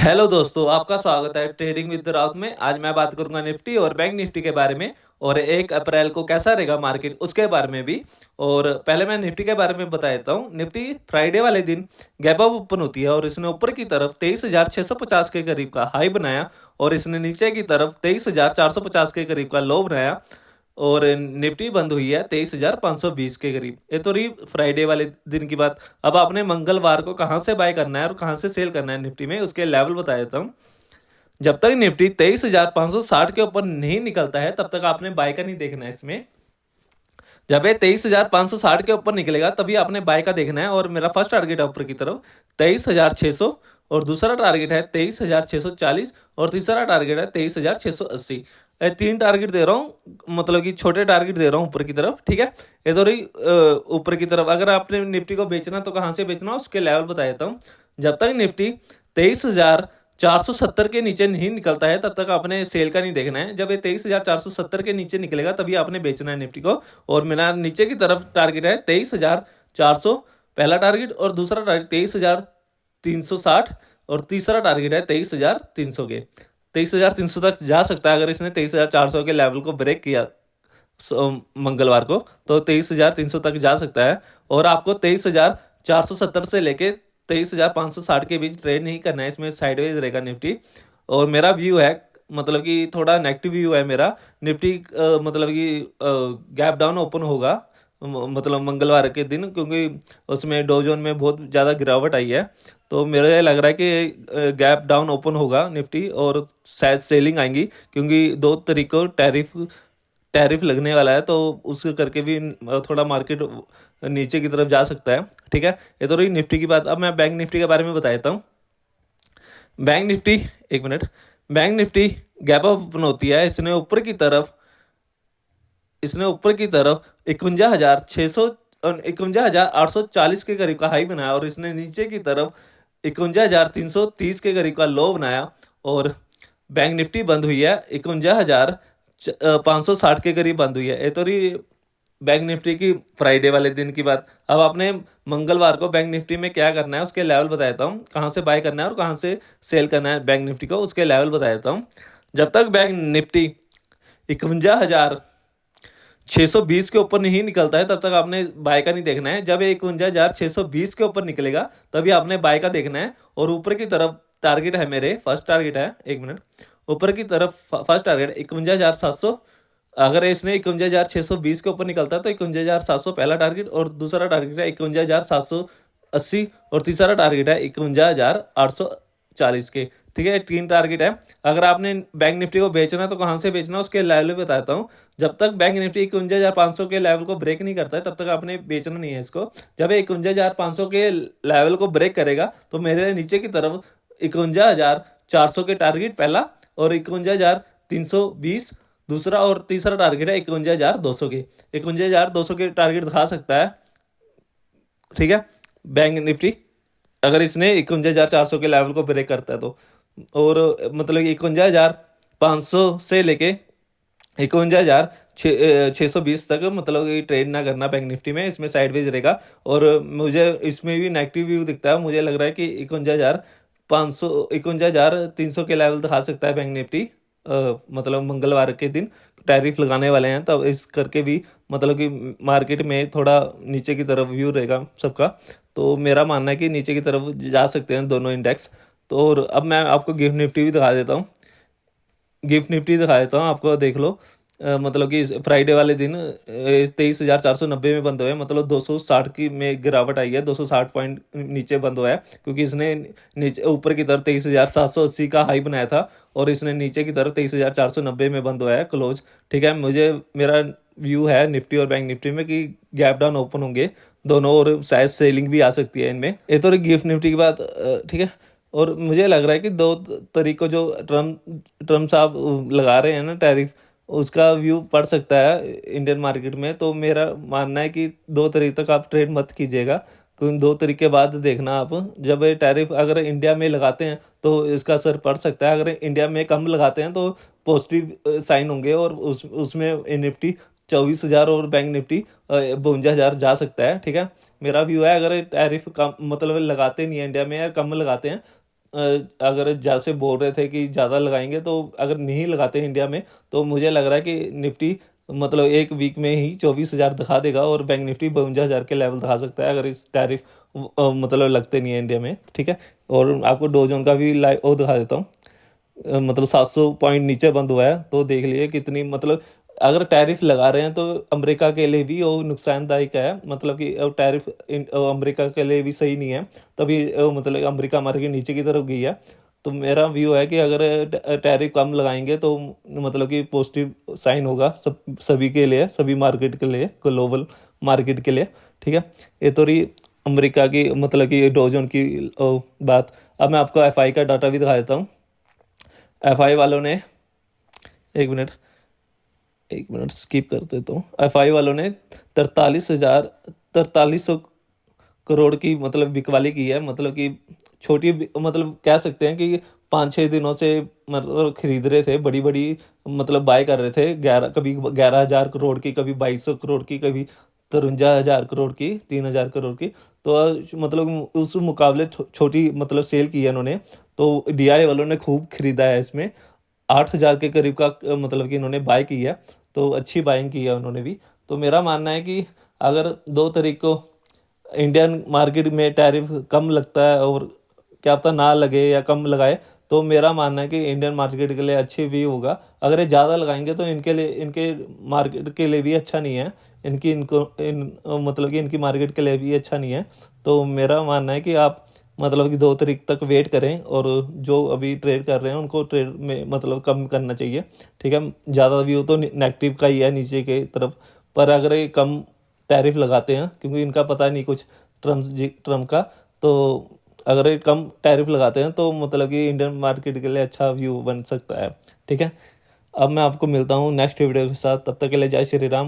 Hello दोस्तों, आपका स्वागत है ट्रेडिंग विद राउत में। आज मैं बात करूंगा निफ्टी और बैंक निफ्टी के बारे में और 1 अप्रैल को कैसा रहेगा मार्केट उसके बारे में भी। और पहले मैं निफ्टी के बारे में बता देता हूँ। निफ्टी फ्राइडे वाले दिन गैप अप ओपन होती है और इसने ऊपर की तरफ 23,650 के करीब का हाई बनाया और इसने नीचे की तरफ 23,450 के करीब का लो बनाया और निफ्टी बंद हुई है 23,520 के करीब। ये तो रही फ्राइडे वाले दिन की बात। अब आपने मंगलवार को कहाँ से बाय करना है और कहाँ से सेल करना है निफ्टी में, उसके लेवल बता देता हूँ। जब तक निफ्टी 23,560 के ऊपर नहीं निकलता है तब तक आपने बाय का नहीं देखना है इसमें। जब ये 23,560 के ऊपर निकलेगा तभी आपने बाय का देखना है। और मेरा फर्स्ट टारगेट है ऊपर की तरफ 23,600 और दूसरा टारगेट है 23,640 और तीसरा टारगेट है 23,680। 3 टारगेट दे रहा हूँ, मतलब कि छोटे टारगेट दे रहा हूँ ऊपर की तरफ। ठीक है, ये तो रही ऊपर की तरफ। अगर आपने निफ्टी को बेचना तो कहाँ से बेचना उसके लेवल बता देता हूँ। जब तक निफ्टी 23,470 के नीचे नहीं निकलता है तब तक आपने सेल का नहीं देखना है। जब ये 23,470 के नीचे निकलेगा तभी आपने बेचना है निफ्टी को। और मेरा नीचे की तरफ टारगेट है 23,400 पहला टारगेट और दूसरा टारगेट 23,360 और तीसरा टारगेट है 23,300 के। 23,300 तक जा सकता है अगर इसने 23,400 के लेवल को ब्रेक किया मंगलवार को, तो 23,300 तक जा सकता है। और आपको 23,470 से लेके 23,560 के बीच ट्रेड नहीं करना है, इसमें साइडवेज रहेगा निफ्टी। और मेरा व्यू है, मतलब कि थोड़ा नेगेटिव व्यू है मेरा। निफ्टी मतलब कि गैप डाउन ओपन होगा मतलब मंगलवार के दिन, क्योंकि उसमें डो जोन में बहुत ज़्यादा गिरावट आई है। तो मेरे लग रहा है कि गैप डाउन ओपन होगा निफ्टी और शायद सेलिंग आएंगी, क्योंकि 2 तरीकों टैरिफ लगने वाला है, तो उसके करके भी थोड़ा मार्केट नीचे की तरफ जा सकता है। ठीक है, ये तो रही निफ्टी की बात। अब मैं बैंक निफ्टी के बारे में बता देता हूँ। बैंक निफ्टी, एक minute. Bank Nifty gap up open होती है, इसने ऊपर की तरफ 51,600 51,840 के करीब का हाई बनाया और इसने नीचे की तरफ 51,330 के करीब का लो बनाया। और बैंक निफ्टी बंद हुई है 51,560 के करीब बंद हुई है। ये तो रही बैंक निफ्टी की फ्राइडे वाले दिन की बात। अब आपने मंगलवार को बैंक निफ्टी में क्या करना है उसके लेवल बता देता हूँ। कहाँ से बाय करना है और कहाँ से सेल करना है बैंक निफ्टी को, उसके लेवल बता देता हूँ। जब तक बैंक निफ्टी 51,620 के ऊपर नहीं निकलता है तब तक आपने बाय का नहीं देखना है। जब ये 51,620 के ऊपर निकलेगा तभी आपने बाय का देखना है। और ऊपर की तरफ टारगेट है, मेरे फर्स्ट टारगेट है, एक मिनट। ऊपर की तरफ फर्स्ट टारगेट 51,700। अगर इसने 51,620 के ऊपर निकलता है तो 51,700 पहला टारगेट और दूसरा टारगेट है 51,780 और तीसरा टारगेट है 51,840 के। ठीक है, 3 टारगेट है। अगर आपने बैंक निफ्टी को बेचना है तो कहाँ से बेचना उसके लेवल बताता हूँ। जब तक बैंक निफ्टी 51,500 के लेवल को ब्रेक नहीं करता है तब तक आपने बेचना नहीं है इसको। जब 51,500 के लेवल को ब्रेक करेगा तो मेरे नीचे की तरफ 51,400 के टारगेट पहला और 51,320 दूसरा और तीसरा टारगेट है 51,200 के। 51,200 के टारगेट दिखा सकता है। ठीक है, बैंक निफ्टी अगर इसने 51,400 के लेवल को ब्रेक करता है तो। और मतलब 51,500 से लेके 51,620 तक मतलब कि ट्रेड ना करना बैंक निफ्टी में, इसमें साइडवेज रहेगा। और मुझे इसमें भी नेगेटिव व्यू दिखता है। मुझे लग रहा है कि 51,500 51,300 के लेवल दिखा सकता है बैंक निफ्टी। मतलब मंगलवार के दिन टैरिफ लगाने वाले हैं, तब इस करके भी मतलब कि मार्केट में थोड़ा नीचे की तरफ व्यू रहेगा सबका। तो मेरा मानना है कि नीचे की तरफ जा सकते हैं दोनों इंडेक्स। तो और अब मैं आपको गिफ्ट निफ्टी भी दिखा देता हूँ। गिफ्ट निफ्टी दिखा देता हूँ आपको, देख लो। मतलब कि फ्राइडे वाले दिन 23,490 में बंद हुए, मतलब 260 की में गिरावट आई है। 260 पॉइंट नीचे बंद हुआ है, क्योंकि इसने नीचे ऊपर की तरफ 23,780 का हाई बनाया था और इसने नीचे की तरफ 23,490 में बंद हुआ है क्लोज। ठीक है, मेरा व्यू है निफ्टी और बैंक निफ्टी में कि गैप डाउन ओपन होंगे दोनों और शायद सेलिंग भी आ सकती है इनमें। ये तो गिफ्ट निफ्टी की बात। ठीक है, और मुझे लग रहा है कि 2 तरीकों जो ट्रम्प साहब लगा रहे हैं ना टैरिफ, उसका व्यू पड़ सकता है इंडियन मार्केट में। तो मेरा मानना है कि 2 तरीके तक आप ट्रेड मत कीजिएगा, क्योंकि 2 तरीके बाद देखना आप। जब ये टैरिफ अगर इंडिया में लगाते हैं तो इसका असर पड़ सकता है, अगर इंडिया में कम लगाते हैं तो पॉजिटिव साइन होंगे और उसमें निफ्टी 24,000 और बैंक निफ्टी 52,000 जा सकता है। ठीक है, मेरा व्यू है अगर टैरिफ कम मतलब लगाते नहीं है इंडिया में या कम लगाते हैं अगर जैसे बोल रहे थे कि ज़्यादा लगाएंगे, तो अगर नहीं लगाते इंडिया में, तो मुझे लग रहा है कि निफ्टी मतलब एक वीक में ही 24,000 दिखा देगा और बैंक निफ्टी 52,000 के लेवल दिखा सकता है, अगर इस टैरिफ मतलब लगते नहीं है इंडिया में। ठीक है, और आपको डो जोन का भी लाइव वो दिखा देता हूँ। मतलब 700 पॉइंट नीचे बंद हुआ है, तो देख लिए कितनी मतलब अगर टैरिफ लगा रहे हैं तो अमेरिका के लिए भी वो नुकसानदायक है, मतलब कि टैरिफ अमेरिका के लिए भी सही नहीं है, तभी मतलब अमेरिका मार्केट नीचे की तरफ गई है। तो मेरा व्यू है कि अगर टैरिफ कम लगाएंगे तो मतलब कि पॉजिटिव साइन होगा सभी के लिए, सभी मार्केट के लिए, ग्लोबल मार्केट के लिए। ठीक है, ये तो रही अमेरिका की मतलब कि डोजन की बात। अब मैं आपको एफआई का डाटा भी दिखा देता हूँ। एफआई वालों ने, एक मिनट, एक मिनट स्किप कर देता हूँ। एफआई वालों ने 43,सौ करोड़ की मतलब बिकवाली की है, मतलब कि छोटी मतलब कह सकते हैं कि 5-6 दिनों से मतलब खरीद रहे थे, बड़ी बड़ी मतलब बाय कर रहे थे, 11 कभी 11,000 करोड़ की, कभी 2,200 करोड़ की, कभी 53,000 करोड़ की, 3,000 करोड़ की। तो मतलब उस मुकाबले छोटी मतलब सेल की है उन्होंने। तो डीआई वालों ने खूब खरीदा है इसमें, 8,000 के करीब का मतलब कि इन्होंने बाय की है, तो अच्छी बाइंग की है उन्होंने भी। तो मेरा मानना है कि अगर 2 तारीख को इंडियन मार्केट में टैरिफ कम लगता है, और क्या पता ना लगे या कम लगाए, तो मेरा मानना है कि इंडियन मार्केट के लिए अच्छी भी होगा। अगर ये ज़्यादा लगाएंगे तो इनके लिए, इनके मार्केट के लिए भी अच्छा नहीं है, इनकी इनको मतलब कि इनकी मार्केट के लिए भी अच्छा नहीं है। तो मेरा मानना है कि आप मतलब कि 2 तारीख तक वेट करें, और जो अभी ट्रेड कर रहे हैं उनको ट्रेड में मतलब कम करना चाहिए। ठीक है, ज़्यादा व्यू तो नेगेटिव का ही है नीचे के तरफ, पर अगर ये कम टैरिफ लगाते हैं, क्योंकि इनका पता नहीं कुछ ट्रम्प का, तो अगर ये कम टैरिफ लगाते हैं तो मतलब कि इंडियन मार्केट के लिए अच्छा व्यू बन सकता है। ठीक है, अब मैं आपको मिलता हूँ नेक्स्ट वीडियो के साथ, तब तक के लिए जय श्री राम।